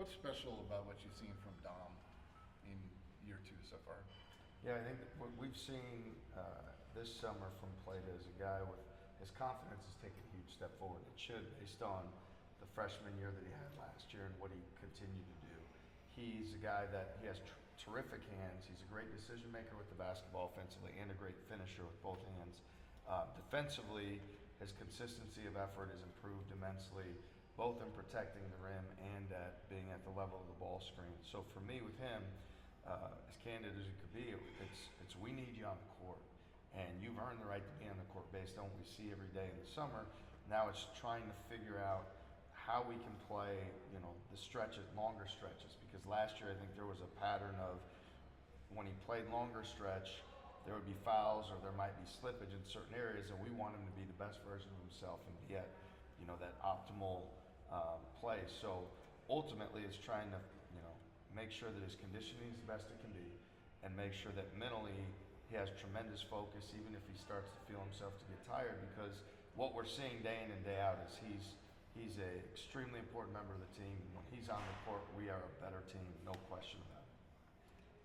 What's special about what you've seen from Dom in year two so far? Yeah, I think that what we've seen this summer from Pleta is a guy with his confidence has taken a huge step forward. It should, based on the freshman year that he had last year and what he continued to do. He's a guy that he has terrific hands. He's a great decision maker with the basketball offensively and a great finisher with both hands. Defensively, his consistency of effort has improved immensely, both in protecting the rim and at being at the level of the ball screen. So for me, with him, as candid as it could be, it's we need you on the court, and you've earned the right to be on the court based on what we see every day in the summer. Now it's trying to figure out how we can play, the stretches, longer stretches, because last year I think there was a pattern of when he played longer stretch, there would be fouls or there might be slippage in certain areas, and we want him to be the best version of himself and be at, that optimal play. So ultimately, it's trying to, make sure that his conditioning is the best it can be, and make sure that mentally he has tremendous focus, even if he starts to feel himself to get tired. Because what we're seeing day in and day out is he's an extremely important member of the team. And when he's on the court, we are a better team, no question about it.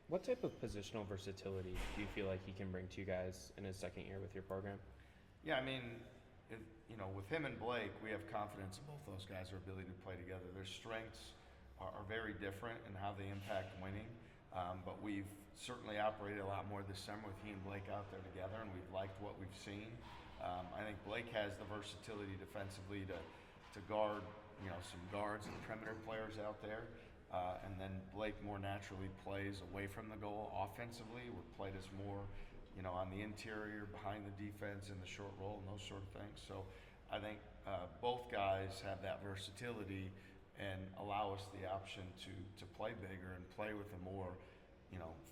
What type of positional versatility do you feel like he can bring to you guys in his second year with your program? Yeah, I mean, with him and Blake, we have confidence in both those guys' ability to play together. Their strengths are very different in how they impact winning, but we've certainly operated a lot more this summer with he and Blake out there together, and we've liked what we've seen. I think Blake has the versatility defensively to guard, some guards and perimeter players out there. And then Blake more naturally plays away from the goal offensively, where Pleta's more, on the interior, behind the defense, in the short roll, and those sort of things. So I think both guys have that versatility and allow us the option to play bigger and play with a more,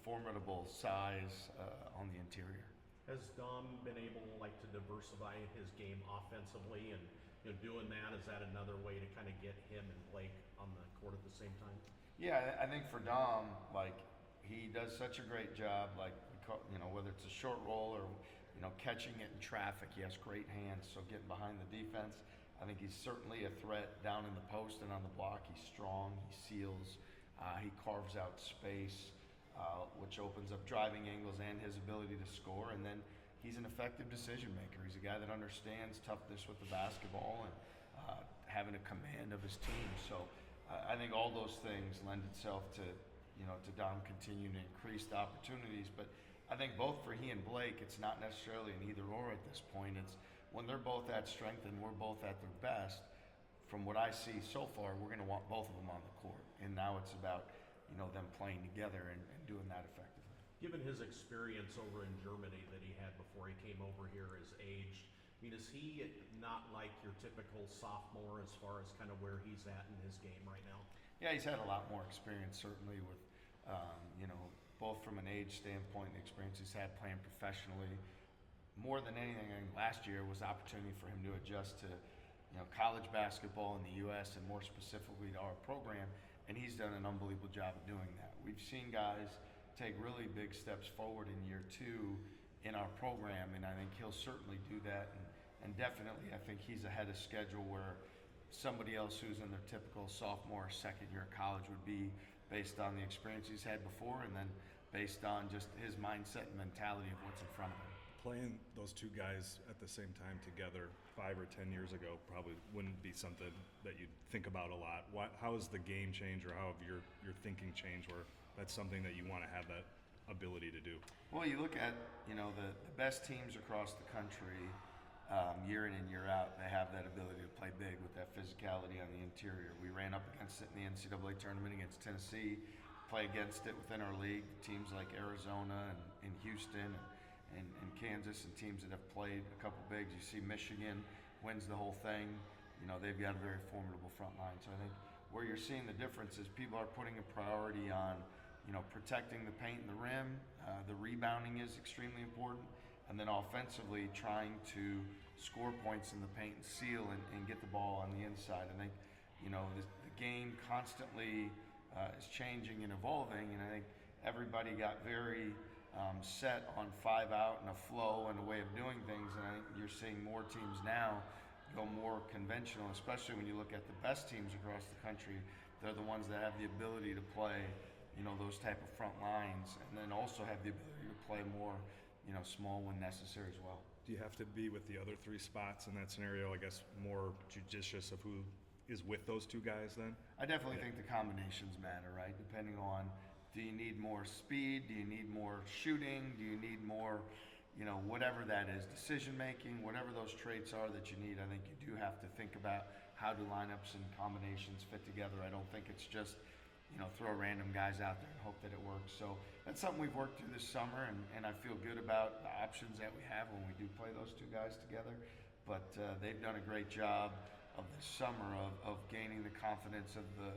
formidable size on the interior. Has Dom been able to diversify his game offensively, and doing that, is that another way to kind of get him and Blake on the court at the same time? Yeah, I think for Dom, he does such a great job, whether it's a short roll or catching it in traffic. He has great hands, so getting behind the defense. I think he's certainly a threat down in the post and on the block. He's strong, he seals, he carves out space, which opens up driving angles and his ability to score. And then he's an effective decision maker. He's a guy that understands toughness with the basketball and having a command of his team. So I think all those things lend itself to Dom continuing to increase the opportunities. But I think both for he and Blake, it's not necessarily an either or at this point. It's when they're both at strength and we're both at their best. From what I see so far, we're going to want both of them on the court. And now it's about them playing together and doing that effectively. Given his experience over in Germany that he had before he came over here, his age, is he not like your typical sophomore as far as kind of where he's at in his game right now? Yeah, he's had a lot more experience, certainly with, both from an age standpoint, the experience he's had playing professionally. More than anything, I think last year was the opportunity for him to adjust to, college basketball in the U.S. and more specifically to our program, and he's done an unbelievable job of doing that. We've seen guys take really big steps forward in year two in our program, and I think he'll certainly do that. And definitely, I think he's ahead of schedule where somebody else who's in their typical sophomore or second year of college would be, based on the experience he's had before and then based on just his mindset and mentality of what's in front of him. Playing those two guys at the same time together 5 or 10 years ago probably wouldn't be something that you'd think about a lot. How has the game changed, or how have your thinking changed where that's something that you want to have that ability to do? Well, you look at the best teams across the country, year in and year out, they have that ability to play big with that physicality on the interior. We ran up against it in the NCAA tournament against Tennessee, play against it within our league, teams like Arizona and Houston and Kansas, and teams that have played a couple bigs. You see Michigan wins the whole thing. They've got a very formidable front line. So I think where you're seeing the difference is people are putting a priority on protecting the paint and the rim. The rebounding is extremely important. And then offensively trying to score points in the paint and seal and get the ball on the inside. I think, the game constantly is changing and evolving, and I think everybody got very set on 5 out and a flow and a way of doing things, and I think you're seeing more teams now go more conventional, especially when you look at the best teams across the country. they're the ones that have the ability to play, those type of front lines, and then also have the ability to play more, small when necessary as well. Do you have to be with the other 3 spots in that scenario, I guess, more judicious of who is with those 2 guys then? I definitely think the combinations matter, right? Depending on, do you need more speed? Do you need more shooting? Do you need more, whatever that is, decision making, whatever those traits are that you need, I think you do have to think about how do lineups and combinations fit together. I don't think it's just, throw random guys out there and hope that it works. So that's something we've worked through this summer, and I feel good about the options that we have when we do play those 2 guys together. But they've done a great job of this summer of gaining the confidence of the,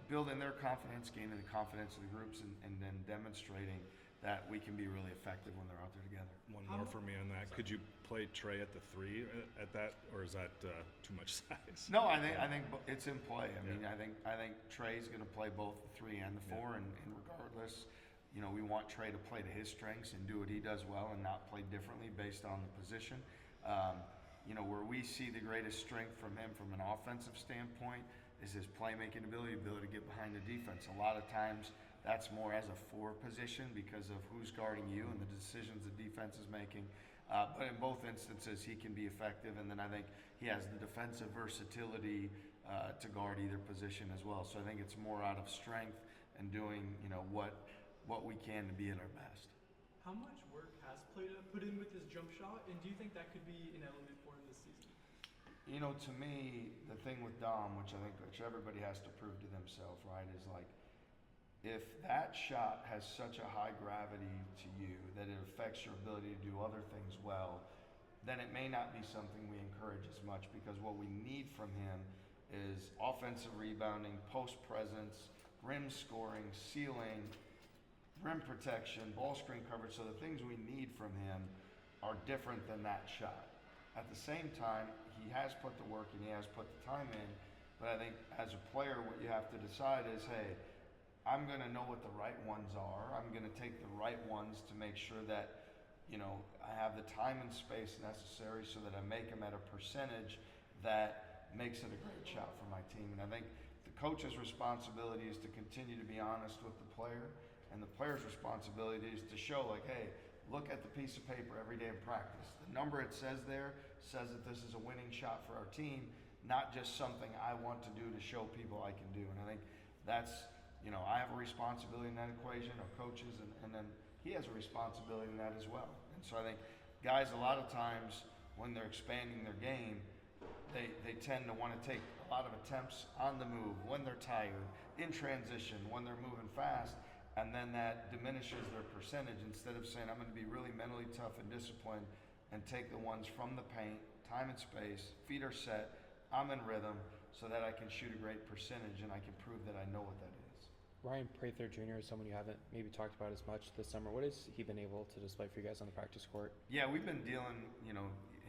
building their confidence, gaining the confidence of the groups, and then demonstrating that we can be really effective when they're out there together. One more for me on that. Could you play Trey at the 3 at that, or is that too much size? No, I think it's in play. I mean, I think Trey's going to play both the 3 and the 4, and regardless, we want Trey to play to his strengths and do what he does well, and not play differently based on the position. Where we see the greatest strength from him from an offensive standpoint is his playmaking ability to get behind the defense. A lot of times that's more as a 4 position because of who's guarding you and the decisions the defense is making. But in both instances, he can be effective, and then I think he has the defensive versatility to guard either position as well. So I think it's more out of strength and doing, what we can to be at our best. How much work has Pleta put in with his jump shot, and do you think that could be an element for him this season? To me, the thing with Dom, which everybody has to prove to themselves, right, is like, if that shot has such a high gravity to you that it affects your ability to do other things well, then it may not be something we encourage as much, because what we need from him is offensive rebounding, post presence, rim scoring, sealing, rim protection, ball screen coverage. So the things we need from him are different than that shot. At the same time, he has put the work and he has put the time in, but I think as a player, what you have to decide is, hey, I'm going to know what the right ones are. I'm going to take the right ones to make sure that, I have the time and space necessary so that I make them at a percentage that makes it a great shot for my team. And I think the coach's responsibility is to continue to be honest with the player, and the player's responsibility is to show, like, hey, look at the piece of paper every day in practice. The number it says there says that this is a winning shot for our team, not just something I want to do to show people I can do. And I think that's, I have a responsibility in that equation, our coaches, and then he has a responsibility in that as well. And so I think guys, a lot of times when they're expanding their game, they tend to want to take a lot of attempts on the move, when they're tired, in transition, when they're moving fast, and then that diminishes their percentage, instead of saying, I'm going to be really mentally tough and disciplined and take the ones from the paint, time and space, feet are set, I'm in rhythm, so that I can shoot a great percentage and I can prove that I know what that is. Ryan Prather Jr. is someone you haven't maybe talked about as much this summer. What has he been able to display for you guys on the practice court? Yeah, we've been dealing,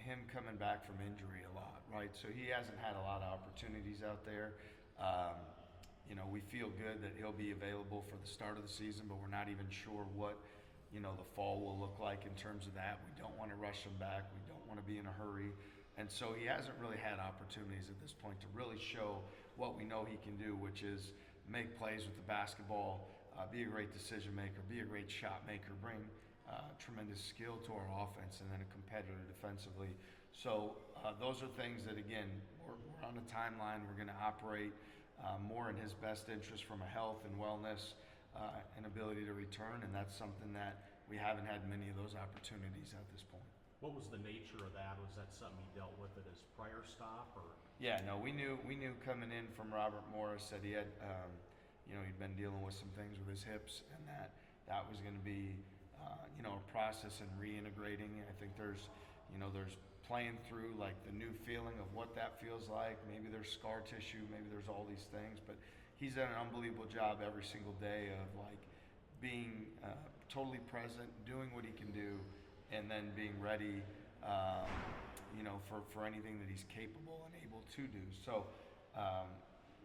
him coming back from injury a lot, right? So he hasn't had a lot of opportunities out there. We feel good that he'll be available for the start of the season, but we're not even sure what, the fall will look like in terms of that. We don't want to rush him back. We don't want to be in a hurry. And so he hasn't really had opportunities at this point to really show what we know he can do, which is make plays with the basketball, be a great decision maker, be a great shot maker, bring tremendous skill to our offense, and then a competitor defensively. So those are things that, again, we're on a timeline. We're going to operate more in his best interest from a health and wellness and ability to return, and that's something that we haven't had many of those opportunities at this point. What was the nature of that? Was that something he dealt with at his prior stop, or? Yeah, no, we knew coming in from Robert Morris that he had, he'd been dealing with some things with his hips, and that was going to be, a process in reintegrating. I think there's playing through like the new feeling of what that feels like. Maybe there's scar tissue, maybe there's all these things, but he's done an unbelievable job every single day of like being totally present, doing what he can do, and then being ready, for anything that he's capable and able to do. So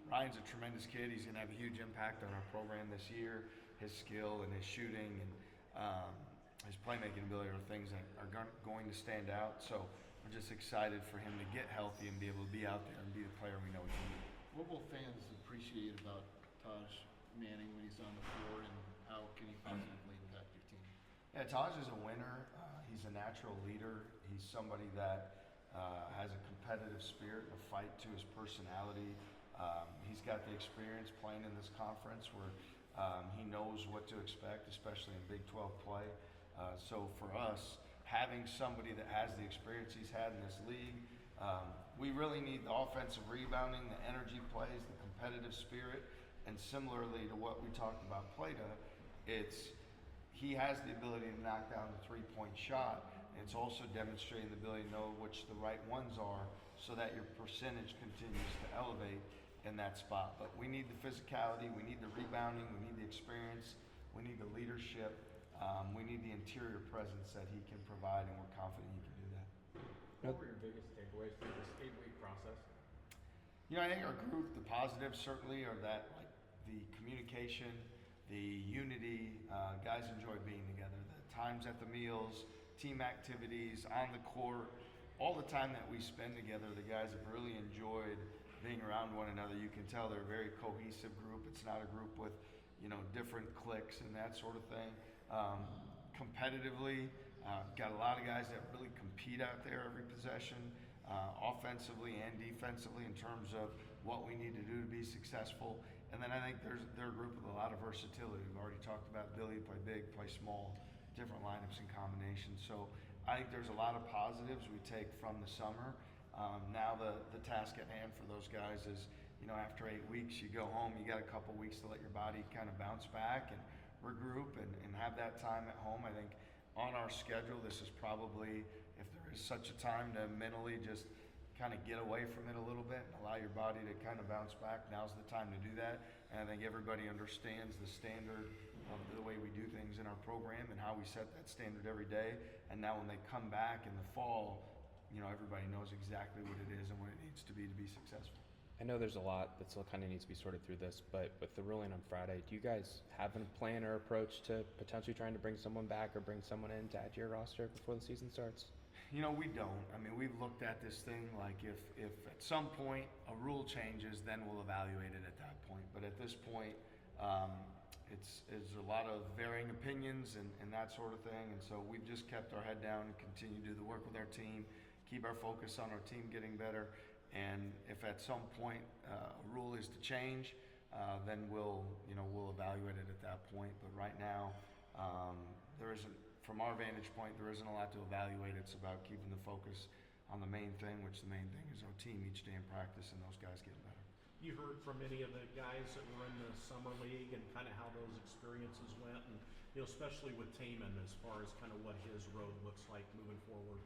Ryan's a tremendous kid. He's going to have a huge impact on our program this year. His skill and his shooting and his playmaking ability are things that are going to stand out. So we're just excited for him to get healthy and be able to be out there and be the player we know he can be. What will fans appreciate appreciate about Taj Manning when he's on the floor, and how can he positively impact your team? Yeah, Taj is a winner. He's a natural leader. He's somebody that has a competitive spirit, a fight to his personality. He's got the experience playing in this conference where he knows what to expect, especially in Big 12 play. So for us, having somebody that has the experience he's had in this league, we really need the offensive rebounding, the energy plays, the competitive spirit, and similarly to what we talked about Pleta, he has the ability to knock down the three-point shot. And it's also demonstrating the ability to know which the right ones are so that your percentage continues to elevate in that spot. But we need the physicality, we need the rebounding, we need the experience, we need the leadership, we need the interior presence that he can provide, and we're confident he can do that. What were your biggest takeaways from this 8-week process? You know, I think our group, the positives certainly are that, like, the communication, the unity, guys enjoy being together, the times at the meals, team activities, on the court, all the time that we spend together, the guys have really enjoyed being around one another. You can tell they're a very cohesive group. It's not a group with, different cliques and that sort of thing. Competitively, got a lot of guys that really compete out there every possession, offensively and defensively in terms of what we need to do to be successful. And then I think they're a group with a lot of versatility. We've already talked about ability to play big, play small, different lineups and combinations. So I think there's a lot of positives we take from the summer. Now the task at hand for those guys is, after 8 weeks, you go home, you got a couple weeks to let your body kind of bounce back and regroup and have that time at home. I think on our schedule, this is probably, if there is such a time to mentally just kind of get away from it a little bit and allow your body to kind of bounce back, now's the time to do that. And I think everybody understands the standard of the way we do things in our program and how we set that standard every day. And now when they come back in the fall, everybody knows exactly what it is and what it needs to be successful. I know there's a lot that still kind of needs to be sorted through this, but with the ruling on Friday, do you guys have a plan or approach to potentially trying to bring someone back or bring someone in to add to your roster before the season starts? We don't. I mean, we've looked at this thing like if at some point a rule changes, then we'll evaluate it at that point. But at this point, it's a lot of varying opinions and that sort of thing. And so we've just kept our head down and continue to do the work with our team, keep our focus on our team getting better. And if at some point a rule is to change, then we'll evaluate it at that point. But right now, there isn't, from our vantage point, there isn't a lot to evaluate. It's about keeping the focus on the main thing, which the main thing is our team each day in practice and those guys getting better. You heard from any of the guys that were in the summer league and kind of how those experiences went, and especially with Taman as far as kind of what his road looks like moving forward.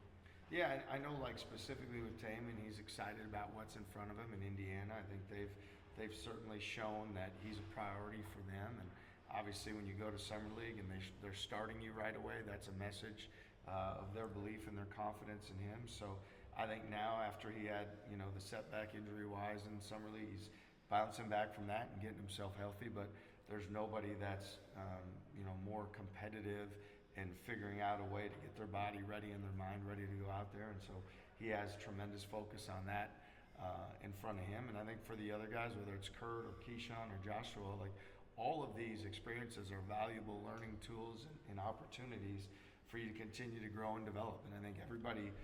Yeah, I know, like specifically with Taman, he's excited about what's in front of him in Indiana. I think they've certainly shown that he's a priority for them. And obviously, when you go to summer league and they're starting you right away, that's a message of their belief and their confidence in him. So I think now, after he had the setback injury-wise in summer league, he's bouncing back from that and getting himself healthy. But there's nobody that's more competitive and figuring out a way to get their body ready and their mind ready to go out there. And so he has tremendous focus on that in front of him. And I think for the other guys, whether it's Kurt or Keyshawn or Joshua, like all of these experiences are valuable learning tools and opportunities for you to continue to grow and develop. And I think everybody,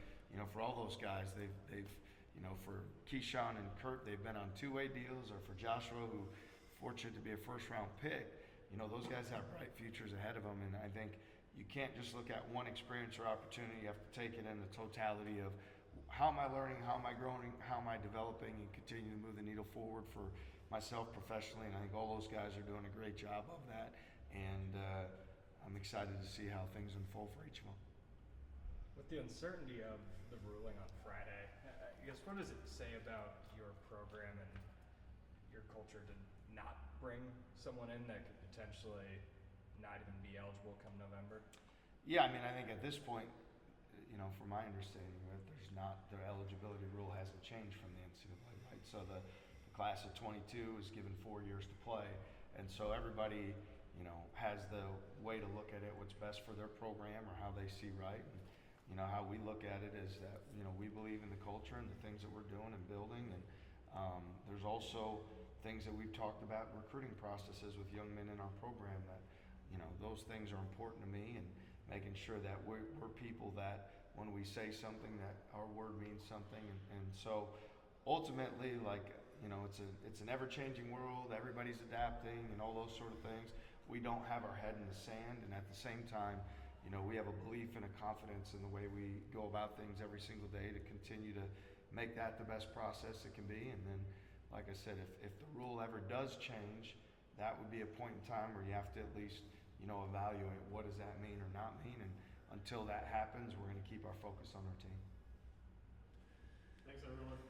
for all those guys, they've for Keyshawn and Kurt, they've been on two-way deals, or for Joshua, who fortunate to be a first-round pick, those guys have bright futures ahead of them. And I think you can't just look at one experience or opportunity. You have to take it in the totality of how am I learning, how am I growing, how am I developing, and continue to move the needle forward for myself professionally. And I think all those guys are doing a great job of that. And I'm excited to see how things unfold for each of them. With the uncertainty of the ruling on Friday, I guess what does it say about your program and your culture to not bring someone in that could potentially not even be eligible come November? Yeah, I mean, I think at this point, from my understanding, the eligibility rule hasn't changed from the NCAA, right? So the class of 22 is given 4 years to play, and so everybody, has the way to look at it, what's best for their program or how they see right. And, how we look at it is that, we believe in the culture and the things that we're doing and building, and there's also things that we've talked about, recruiting processes with young men in our program, that, you know, those things are important to me, and making sure that we're people that when we say something, that our word means something. And so ultimately, like, you know, it's an ever-changing world, everybody's adapting and all those sort of things. We don't have our head in the sand, and at the same time, you know, we have a belief and a confidence in the way we go about things every single day to continue to make that the best process it can be. And then, like I said, if the rule ever does change, that would be a point in time where you have to at least, you know, evaluate what does that mean or not mean. And until that happens, we're going to keep our focus on our team. Thanks, everyone.